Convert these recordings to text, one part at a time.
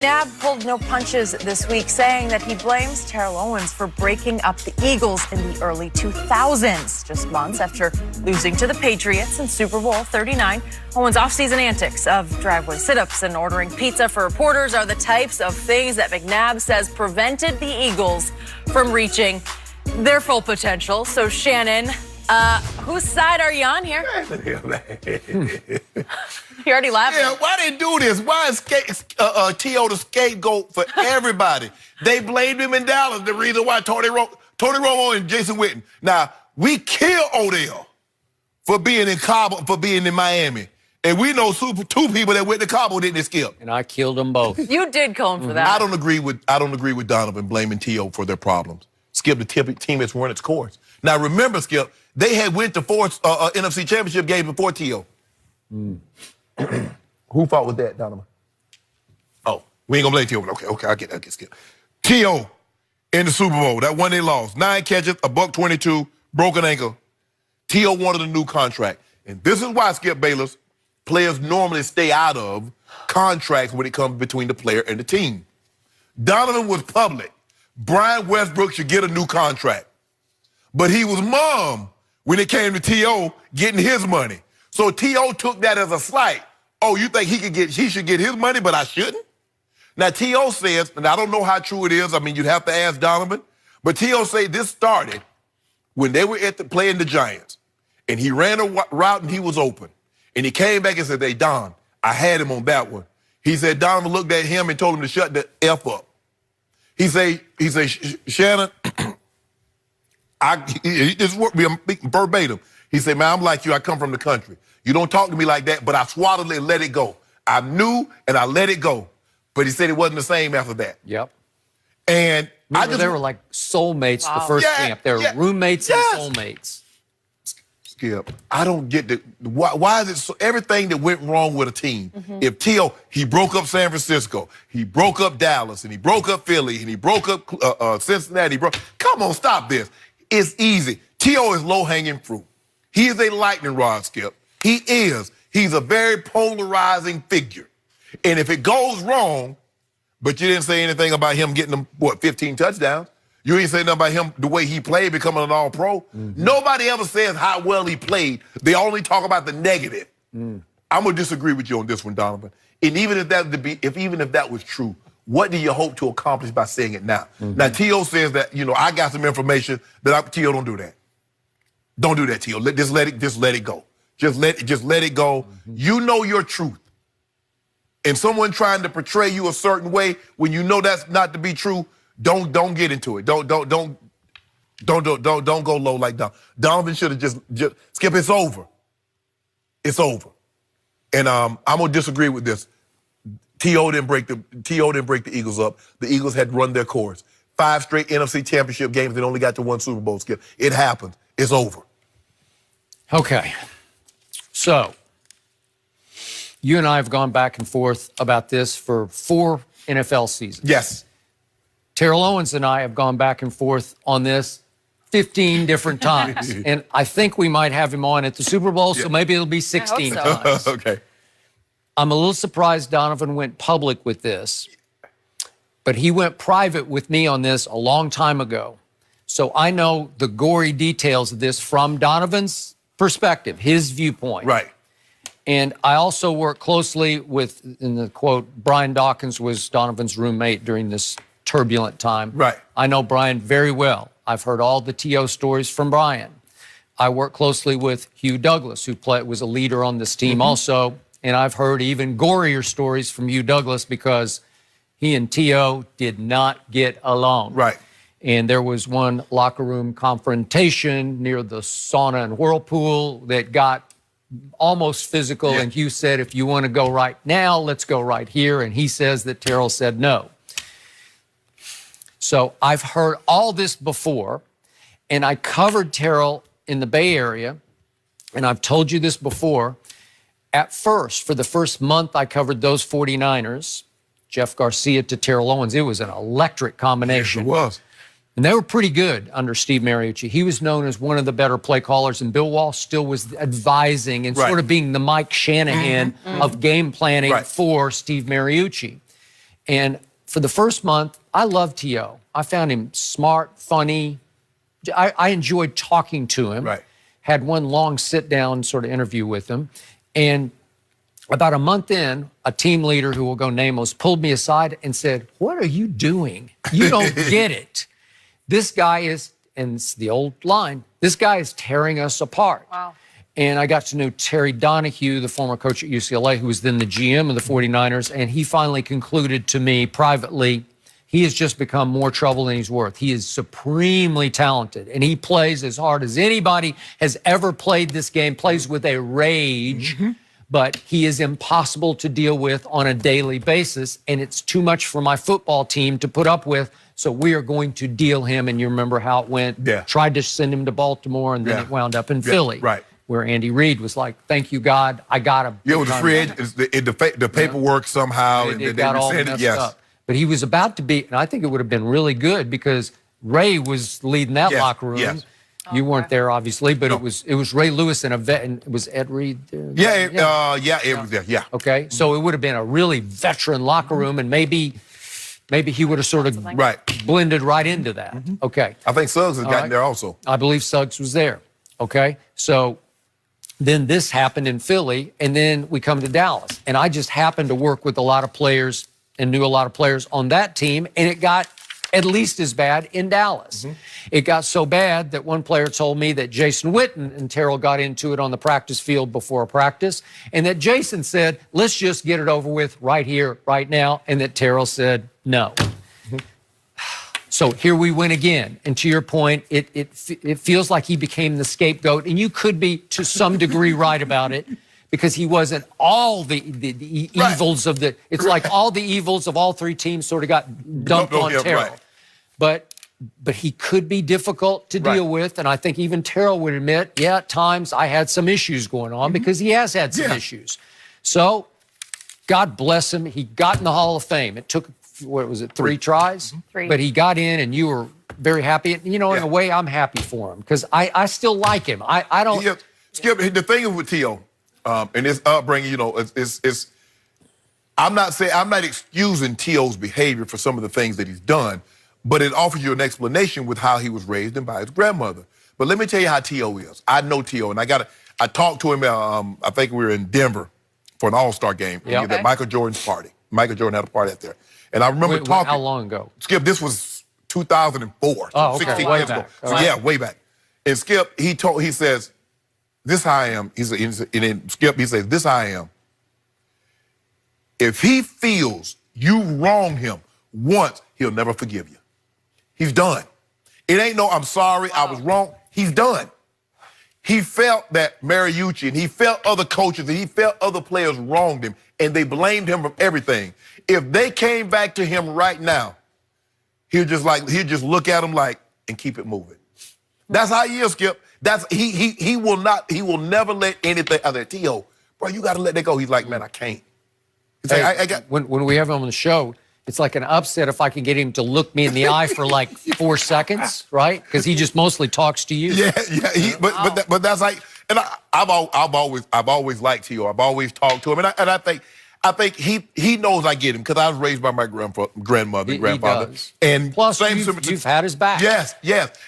McNabb pulled no punches this week, saying that he blames Terrell Owens for breaking up the Eagles in the early 2000s. Just months after losing to the Patriots in Super Bowl 39, Owens' offseason antics of driveway sit-ups and ordering pizza for reporters are the types of things that McNabb says prevented the Eagles from reaching their full potential. So, Shannon, whose side are you on here? You already laughing. Yeah, why they do this? Why is T.O. the scapegoat for everybody? They blamed him in Dallas, the reason why Tony Romo and Jason Witten. Now, we kill Odell for being in Cabo, for being in Miami. And we know two people that went to Cabo didn't skip. And I killed them both. You did kill him for that. I don't agree with Donovan blaming T.O. for their problems. Skip, the team has run its course. Now, remember, Skip, they had went to 4 NFC Championship games before T.O. Who fought with that, Donovan? Oh, we ain't gonna blame T.O. Okay, I get Skip. T.O. in the Super Bowl, that one they lost. 9 catches, $122, broken ankle. T.O. wanted a new contract. And this is why, Skip Bayless, players normally stay out of contracts when it comes between the player and the team. Donovan was public. Brian Westbrook should get a new contract. But he was mum when it came to T.O. getting his money. So T.O. took that as a slight. Oh, you think he should get his money, but I shouldn't? Now, T.O. says, and I don't know how true it is. I mean, you'd have to ask Donovan. But T.O. say this started when they were playing the Giants. And he ran a route and he was open. And he came back and said, hey, Don, I had him on that one. He said, Donovan looked at him and told him to shut the F up. He say, Shannon, this is verbatim. He said, man, I'm like you. I come from the country. You don't talk to me like that, but I swallowed it and let it go. I knew and I let it go. But he said it wasn't the same after that. Yep. And they were like soulmates the first camp. They were roommates and soulmates. Skip, I don't get why is it so, everything that went wrong with a team? If T.O., he broke up San Francisco, he broke up Dallas, and he broke up Philly, and he broke up Cincinnati. Come on, stop this. It's easy. T.O. is low-hanging fruit. He is a lightning rod, Skip. He is. He's a very polarizing figure. And if it goes wrong, but you didn't say anything about him getting them, 15 touchdowns? You ain't say nothing about him, the way he played, becoming an all-pro. Nobody ever says how well he played. They only talk about the negative. I'm gonna disagree with you on this one, Donovan. And even if that was true, what do you hope to accomplish by saying it now? Now, T.O. says that, I got some information that T.O. don't do that. Don't do that, T.O. Just let it go. Just let it go. You know your truth. And someone trying to portray you a certain way when you know that's not to be true, don't get into it. Don't go low like Donovan. Donovan should have just Skip. It's over. It's over. And I'm gonna disagree with this. T.O. didn't break the Eagles up. The Eagles had run their course. 5 straight NFC Championship games. They only got to 1 Super Bowl. Skip. It happened. It's over. Okay. So you and I have gone back and forth about this for 4 NFL seasons. Yes. Terrell Owens and I have gone back and forth on this 15 different times. And I think we might have him on at the Super Bowl, so maybe it'll be 16 times. Okay. I'm a little surprised Donovan went public with this, but he went private with me on this a long time ago. So I know the gory details of this from Donovan's perspective, his viewpoint. Right. And I also work closely with, in the quote, Brian Dawkins was Donovan's roommate during this turbulent time. Right. I know Brian very well. I've heard all the T.O. stories from Brian. I work closely with Hugh Douglas, who was a leader on this team also. And I've heard even gorier stories from Hugh Douglas because he and T.O. did not get along. Right. And there was one locker room confrontation near the sauna and whirlpool that got almost physical. And Hugh said, if you want to go right now, let's go right here. And he says that Terrell said no. So I've heard all this before, and I covered Terrell in the Bay Area, and I've told you this before. At first, for the first month I covered those 49ers, Jeff Garcia to Terrell Owens, it was an electric combination. Yes, it was. And they were pretty good under Steve Mariucci. He was known as one of the better play callers, and Bill Walsh still was advising and sort of being the Mike Shanahan of game planning for Steve Mariucci. And for the first month, I loved T.O. I found him smart, funny. I enjoyed talking to him. Right. Had one long sit-down sort of interview with him. And about a month in, a team leader who will go nameless pulled me aside and said, "What are you doing? You don't get it. This guy is," and it's the old line, "this guy is tearing us apart." Wow. And I got to know Terry Donahue, the former coach at UCLA, who was then the GM of the 49ers, and he finally concluded to me privately, he has just become more trouble than he's worth. He is supremely talented, and he plays as hard as anybody has ever played this game, plays with a rage, but he is impossible to deal with on a daily basis, and it's too much for my football team to put up with, so we are going to deal him. And you remember how it went. Yeah. Tried to send him to Baltimore, and then it wound up in Philly. Right. Where Andy Reid was like, "Thank you, God, I got him." Yeah, it was a free agent. The paperwork somehow. It and got all rescinded. messed Yes. up. But he was about to be, and I think it would have been really good because Ray was leading that Yes, locker room. yes. You weren't there, obviously, but No. it was Ray Lewis and a vet, and it was Ed Reed. It was there. Yeah. Okay, so it would have been a really veteran locker room, and maybe he would have sort of Right. blended right into that. Okay. I think Suggs has gotten right. there also. I believe Suggs was there. Okay. So then this happened in Philly, and then we come to Dallas. And I just happened to work with a lot of players and knew a lot of players on that team, and it got at least as bad in Dallas. It got so bad that one player told me that Jason Witten and Terrell got into it on the practice field before a practice, and that Jason said, "Let's just get it over with right here, right now," and that Terrell said, "No." So here we went again. And to your point, it feels like he became the scapegoat. And you could be, to some degree, right about it, because he wasn't all the evils of the... It's like all the evils of all three teams sort of got dumped on Terrell. Right. But he could be difficult to deal with. And I think even Terrell would admit, yeah, at times I had some issues going on because he has had some issues. So God bless him. He got in the Hall of Fame. It took... what was it, 3 tries? 3. But he got in, and you were very happy. You know, in a way, I'm happy for him because I still like him. I don't... Yeah, Skip, the thing is with T.O., and his upbringing, you know, I'm not excusing T.O.'s behavior for some of the things that he's done, but it offers you an explanation with how he was raised and by his grandmother. But let me tell you how T.O. is. I know T.O., and I talked to him, I think we were in Denver for an All-Star game at Michael Jordan's party. Michael Jordan had a party out there. And I remember talking. How long ago? Skip, this was 2004. Oh, okay. 16 Way years back. ago. All So, right. yeah, way back. And Skip, he says, "This how I am." And then Skip, he says, "This how I am. If he feels you wronged him once, he'll never forgive you. He's done. It ain't no, I'm sorry, I was wrong. He's done." He felt that Mariucci, and he felt other coaches, and he felt other players wronged him, and they blamed him for everything. If they came back to him right now, he'll just look at them like, and keep it moving. That's how he is, Skip. He will never let anything other than T.O., bro, you gotta let that go. He's like, "Man, I can't." He's like, I got when we have him on the show, it's like an upset if I can get him to look me in the eye for like 4 seconds, right? Because he just mostly talks to you. Yeah. But that's like, and I've always liked T.O. I've always talked to him, and I think he knows I get him because I was raised by my grandmother and grandfather. He does. And plus, you've had his back. Yes.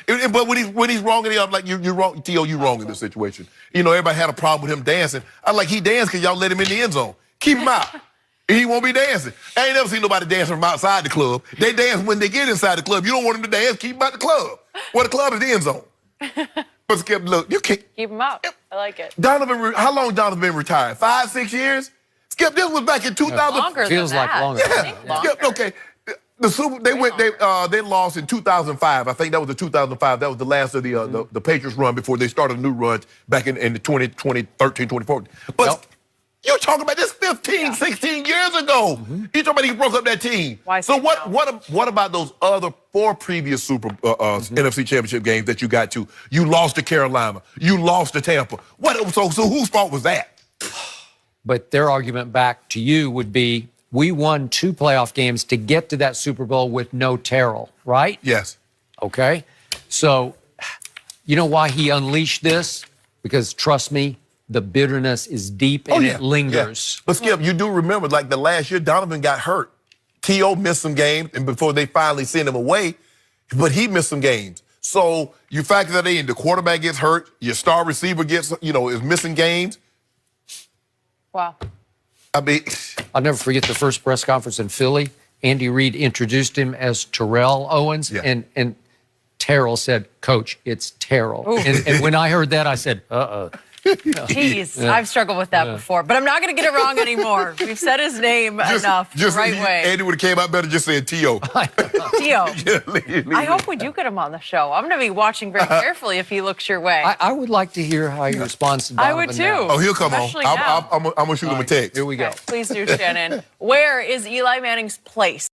But when he's wrong, I'm like, you're wrong, T.O. You're wrong in this situation. You know, everybody had a problem with him dancing. I'm like, he danced because y'all let him in the end zone. Keep him out. He won't be dancing. I ain't never seen nobody dancing from outside the club. They dance when they get inside the club. You don't want them to dance, keep them out the club. Well, the club is the end zone. But Skip, look, you can't. Keep him out. I like it. Donovan, how long Donovan been retired? 5, 6 years? Skip, this was back in 2000. Longer Feels than like that. longer. I think longer. Skip, okay. They lost in 2005. I think that was the 2005. That was the last of the Patriots run before they started a new run back in the 2013, 2014. But you're talking about this 15, 16 years ago. You're talking about he broke up that team. Why so say what about those other 4 previous NFC Championship games that you got to? You lost to Carolina. You lost to Tampa. So whose fault was that? But their argument back to you would be, we won 2 playoff games to get to that Super Bowl with no Terrell, right? Yes. Okay. So, you know why he unleashed this? Because trust me, the bitterness is deep and it lingers. Yeah. But Skip, you do remember, like the last year, Donovan got hurt. T.O. missed some games, and before they finally sent him away, but he missed some games. So you factor that in. The quarterback gets hurt. Your star receiver gets, is missing games. Wow. I mean, I'll never forget the first press conference in Philly. Andy Reid introduced him as Terrell Owens, and Terrell said, "Coach, it's Terrell." And when I heard that, I said, "Uh-oh." Jeez, I've struggled with that before, but I'm not going to get it wrong anymore. We've said his name enough the right way. Andy would have came out better just saying T.O. T.O. I hope we do get him on the show. I'm going to be watching very carefully if he looks your way. I would like to hear how he responds to Donovan. I would too. Now. Oh, he'll come Especially on. now. I'm going to shoot him a text. Here we go. Okay, please do, Shannon. Where is Eli Manning's place?